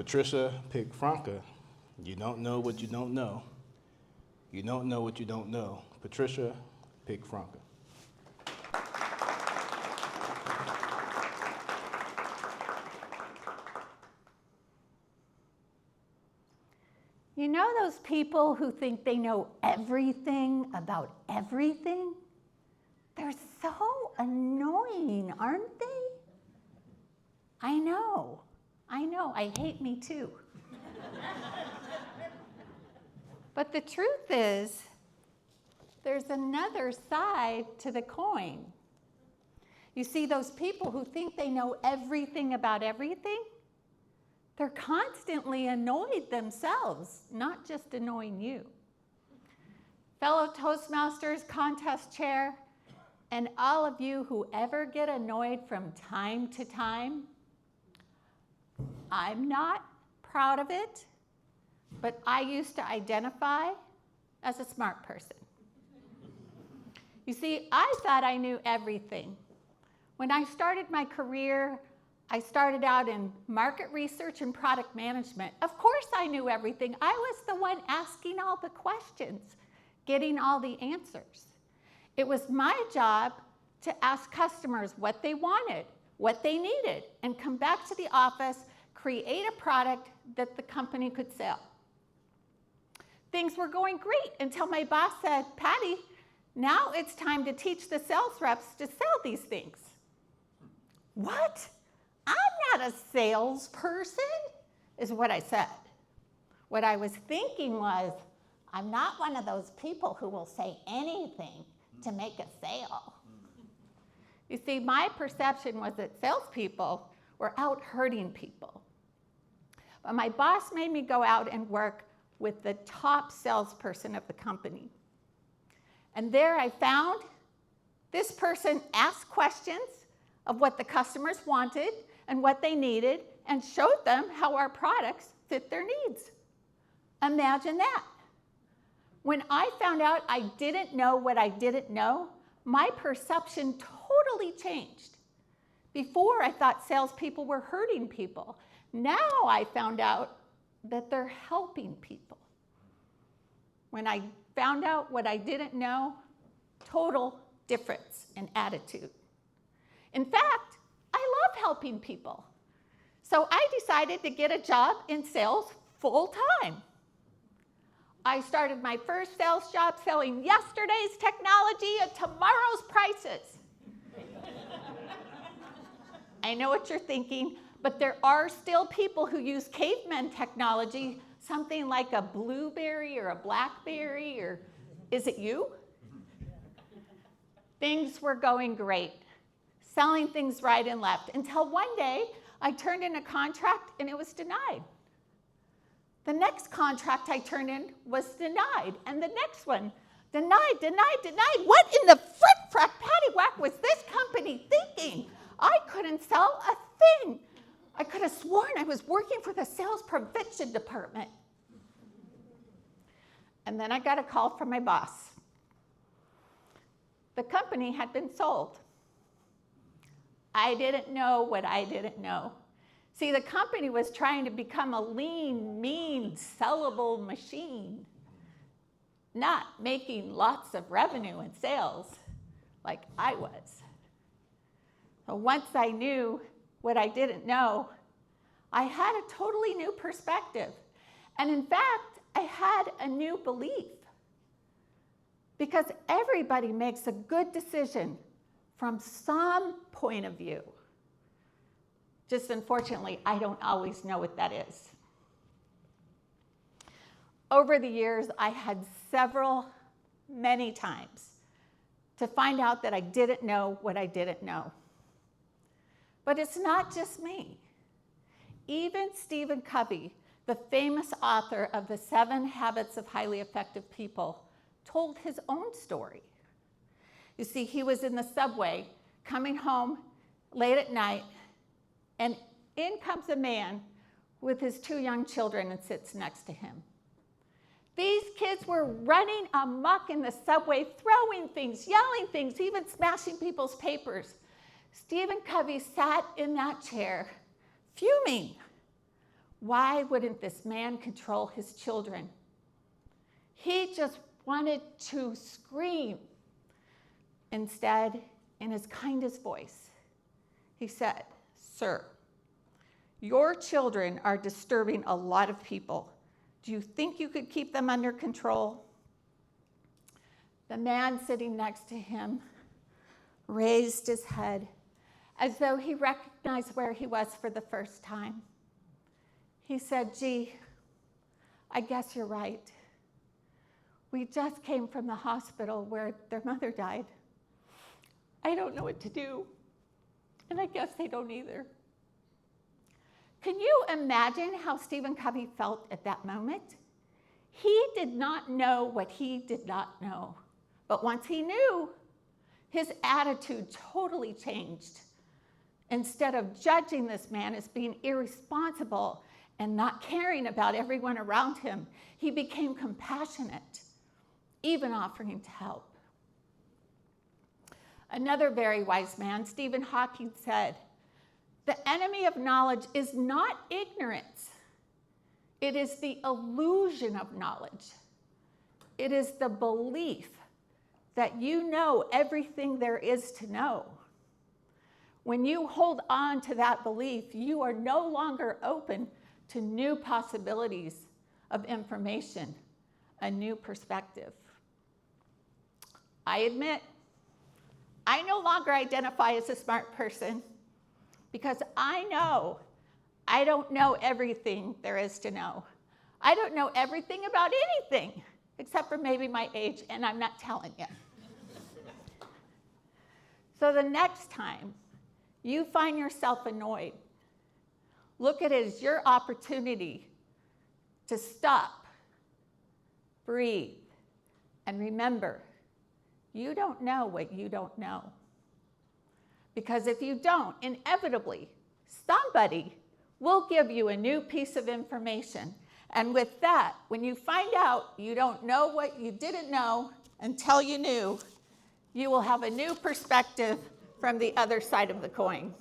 Patricia picked Franca. You don't know what you don't know. You don't know what you don't know. Patricia picked Franca. You know those people who think they know everything about everything? They're so annoying, aren't they? I know. I hate me too. But the truth is, there's another side to the coin. You see, those people who think they know everything about everything, they're constantly annoyed themselves, not just annoying you. Fellow Toastmasters contest chair, and all of you who ever get annoyed from time to time, I'm not proud of it, but I used to identify as a smart person. You see, I thought I knew everything. When I started my career, I started out in market research and product management. Of course I knew everything. I was the one asking all the questions, getting all the answers. It was my job to ask customers what they wanted, what they needed, and come back to the office, create a product that the company could sell. Things were going great until my boss said, Patty, now it's time to teach the sales reps to sell these things. What? I'm not a salesperson, is what I said. What I was thinking was, I'm not one of those people who will say anything to make a sale. You see, my perception was that salespeople were out hurting people. But my boss made me go out and work with the top salesperson of the company. And there I found this person asked questions of what the customers wanted and what they needed, and showed them how our products fit their needs. Imagine that. When I found out I didn't know what I didn't know, my perception totally changed. Before, I thought salespeople were hurting people. Now I found out that they're helping people. When I found out what I didn't know, total difference in attitude. In fact, I love helping people. So I decided to get a job in sales full time. I started my first sales job selling yesterday's technology at tomorrow's prices. I know what you're thinking, but there are still people who use caveman technology, something like a Blueberry or a Blackberry, or is it you? Things were going great, selling things right and left, until one day I turned in a contract and it was denied. The next contract I turned in was denied, and the next one, denied. What in the frick-frack paddywhack was this company thinking? I couldn't sell a thing. I could have sworn I was working for the sales prevention department. And then I got a call from my boss. The company had been sold. I didn't know what I didn't know. See, the company was trying to become a lean, mean, sellable machine, not making lots of revenue and sales like I was. So once I knew what I didn't know, I had a totally new perspective. And in fact, I had a new belief. Because everybody makes a good decision from some point of view. Just unfortunately, I don't always know what that is. Over the years, I had many times, to find out that I didn't know what I didn't know. But it's not just me. Even Stephen Covey, the famous author of The 7 Habits of Highly Effective People, told his own story. You see, he was in the subway, coming home late at night, and in comes a man with his 2 young children and sits next to him. These kids were running amok in the subway, throwing things, yelling things, even smashing people's papers. Stephen Covey sat in that chair, fuming. Why wouldn't this man control his children? He just wanted to scream. Instead, in his kindest voice, he said, "Sir, your children are disturbing a lot of people. Do you think you could keep them under control?" The man sitting next to him raised his head as though he recognized where he was for the first time. He said, "Gee, I guess you're right. We just came from the hospital where their mother died. I don't know what to do, and I guess they don't either." Can you imagine how Stephen Covey felt at that moment? He did not know what he did not know. But once he knew, his attitude totally changed. Instead of judging this man as being irresponsible and not caring about everyone around him, he became compassionate, even offering to help. Another very wise man, Stephen Hawking, said, "The enemy of knowledge is not ignorance. It is the illusion of knowledge. It is the belief that you know everything there is to know. When you hold on to that belief, you are no longer open to new possibilities of information, a new perspective." I admit, I no longer identify as a smart person because I know I don't know everything there is to know. I don't know everything about anything, except for maybe my age, and I'm not telling you. So the next time you find yourself annoyed, look at it as your opportunity to stop, breathe, and remember, you don't know what you don't know. Because if you don't, inevitably, somebody will give you a new piece of information. And with that, when you find out you don't know what you didn't know until you knew, you will have a new perspective from the other side of the coin.